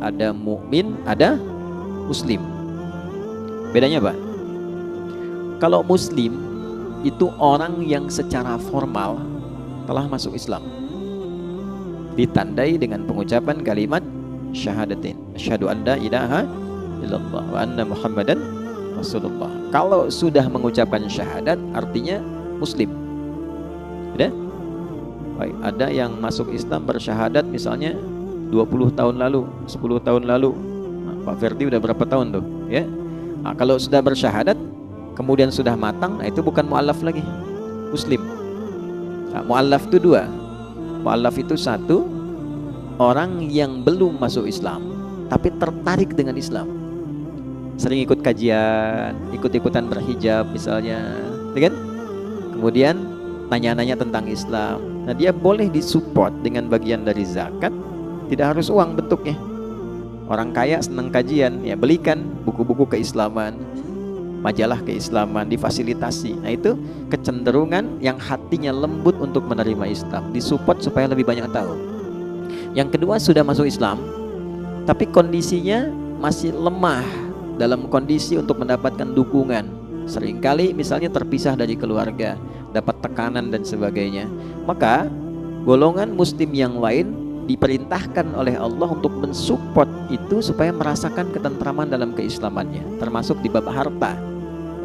ada mukmin, ada muslim. Bedanya apa? Kalau muslim itu orang yang secara formal telah masuk Islam, ditandai dengan pengucapan kalimat syahadatin, asyhadu an la ilaha illallah wa anna muhammadan rasulullah. Kalau sudah mengucapkan syahadat artinya muslim. Ada? Baik, ada yang masuk Islam bersyahadat misalnya 20 tahun lalu, 10 tahun lalu. Nah, Pak Ferdi udah berapa tahun tuh, ya? Nah, kalau sudah bersyahadat kemudian sudah matang, nah itu bukan mu'allaf lagi, muslim. Nah, mu'allaf itu dua. Mu'allaf itu satu, orang yang belum masuk Islam tapi tertarik dengan Islam, sering ikut kajian, ikut-ikutan berhijab misalnya, ya kan? Kemudian nanya-nanya tentang Islam. Nah, dia boleh disupport dengan bagian dari zakat, tidak harus uang bentuknya. Orang kaya senang kajian, ya belikan buku-buku keislaman, majalah keislaman, difasilitasi. Nah, itu kecenderungan yang hatinya lembut untuk menerima Islam, disupport supaya lebih banyak tahu. Yang kedua, sudah masuk Islam tapi kondisinya masih lemah dalam kondisi untuk mendapatkan dukungan. Seringkali misalnya terpisah dari keluarga, dapat tekanan dan sebagainya. Maka golongan muslim yang lain diperintahkan oleh Allah untuk mensupport itu supaya merasakan ketentraman dalam keislamannya, termasuk di bab harta.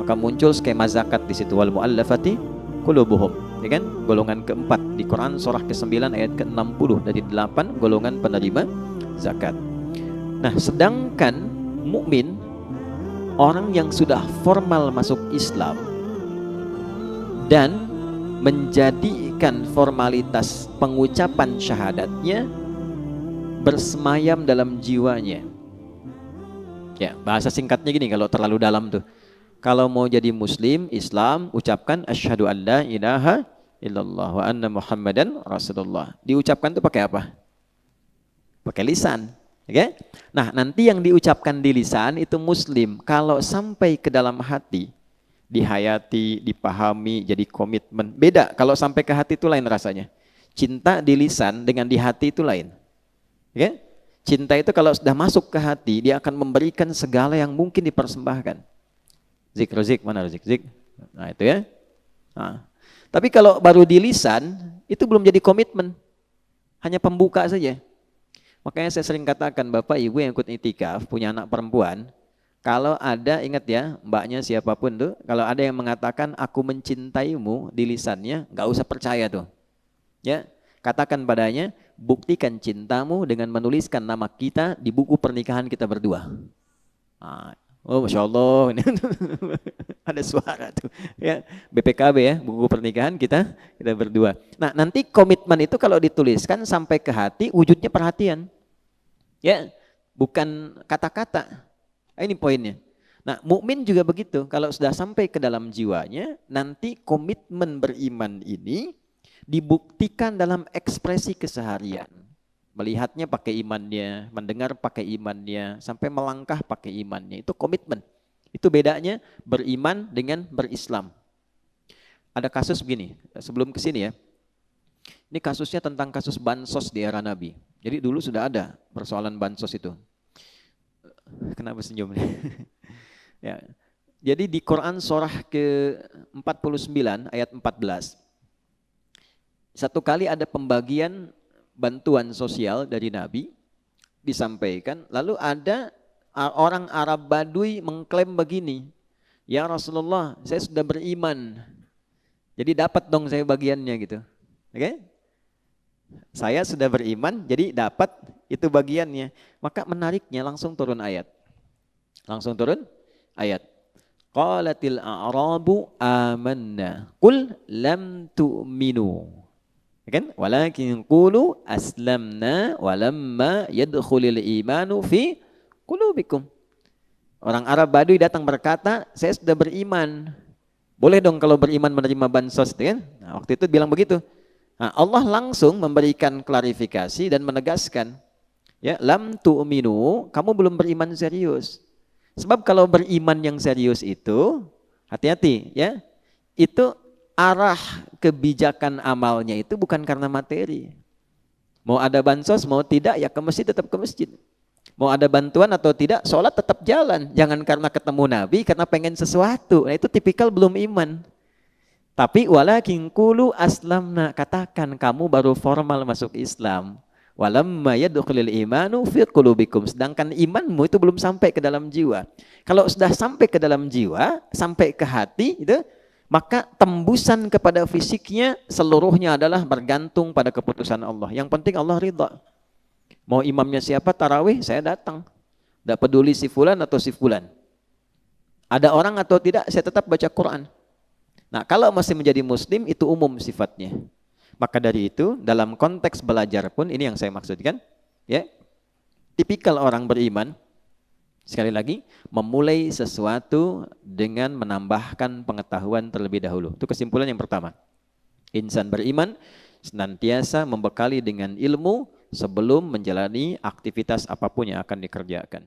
Maka muncul skema zakat di situ, wal muallafati qulubuhum, ya kan? Golongan keempat di Quran surah ke-9 ayat ke-60 dari 8 golongan penerima zakat. Nah, sedangkan mukmin, orang yang sudah formal masuk Islam dan menjadikan formalitas pengucapan syahadatnya bersemayam dalam jiwanya. Ya, bahasa singkatnya gini kalau terlalu dalam tuh. Kalau mau jadi muslim, Islam, ucapkan asyhadu an la ilaha illallah wa anna muhammadan rasulullah. Diucapkan tuh pakai apa? Pakai lisan. Okay? Nah, nanti yang diucapkan di lisan itu muslim. Kalau sampai ke dalam hati, dihayati, dipahami, jadi komitmen. Beda, kalau sampai ke hati itu lain rasanya. Cinta di lisan dengan di hati itu lain. Okay? Cinta itu kalau sudah masuk ke hati, dia akan memberikan segala yang mungkin dipersembahkan. Zik, mana zik? Nah itu ya. Nah, tapi kalau baru di lisan, itu belum jadi komitmen. Hanya pembuka saja. Makanya saya sering katakan, Bapak Ibu yang ikut itikaf, punya anak perempuan, kalau ada, ingat ya, mbaknya siapapun tuh, kalau ada yang mengatakan aku mencintaimu di lisannya, nggak usah percaya tuh. Ya, katakan padanya, buktikan cintamu dengan menuliskan nama kita di buku pernikahan kita berdua. Nah, oh Masya Allah, ada suara tuh. Ya, BPKB ya, buku pernikahan kita berdua. Nah, nanti komitmen itu kalau dituliskan sampai ke hati, wujudnya perhatian. Ya, bukan kata-kata. Ini poinnya. Nah, mukmin juga begitu. Kalau sudah sampai ke dalam jiwanya, nanti komitmen beriman ini dibuktikan dalam ekspresi keseharian. Melihatnya pakai imannya, mendengar pakai imannya, sampai melangkah pakai imannya. Itu komitmen. Itu bedanya beriman dengan berislam. Ada kasus begini, sebelum ke sini ya. Ini kasusnya tentang kasus bansos di era Nabi. Jadi dulu sudah ada persoalan bansos itu. Kenapa senyum nih? Ya. Jadi di Quran surah ke-49 ayat 14. Satu kali ada pembagian bantuan sosial dari Nabi disampaikan, lalu ada orang Arab Badui mengklaim begini, ya Rasulullah, saya sudah beriman, jadi dapat dong saya bagiannya gitu. Oke? Saya sudah beriman, jadi dapat itu bagiannya. Maka menariknya langsung turun ayat. Langsung turun ayat. Qalatil a'rabu amanna qul lam tu'minu. Kan? Walakin qulu aslamna walamma yadkhulul imanu fi qulubikum. Orang Arab Badui datang berkata, saya sudah beriman. Boleh dong kalau beriman menerima bansos, kan? Nah, waktu itu bilang begitu. Nah, Allah langsung memberikan klarifikasi dan menegaskan, ya, lam tu'minu, kamu belum beriman serius. Sebab kalau beriman yang serius itu, hati-hati ya, itu arah kebijakan amalnya itu bukan karena materi. Mau ada bansos, mau tidak, ya ke masjid tetap ke masjid. Mau ada bantuan atau tidak, sholat tetap jalan. Jangan karena ketemu Nabi, karena pengen sesuatu. Nah itu tipikal belum iman. Tapi walakin qulu aslamna, katakan kamu baru formal masuk Islam. Walamma yadkhulul imanu fi qulubikum, sedangkan imanmu itu belum sampai ke dalam jiwa. Kalau sudah sampai ke dalam jiwa, sampai ke hati itu, maka tembusan kepada fisiknya seluruhnya adalah bergantung pada keputusan Allah. Yang penting Allah ridha. Mau imamnya siapa tarawih, saya datang. Tidak peduli si fulan atau si fulan. Ada orang atau tidak, saya tetap baca Quran. Nah, kalau masih menjadi muslim itu umum sifatnya. Maka dari itu, dalam konteks belajar pun, ini yang saya maksudkan, ya, tipikal orang beriman, sekali lagi, memulai sesuatu dengan menambahkan pengetahuan terlebih dahulu. Itu kesimpulan yang pertama. Insan beriman senantiasa membekali dengan ilmu sebelum menjalani aktivitas apapun yang akan dikerjakan.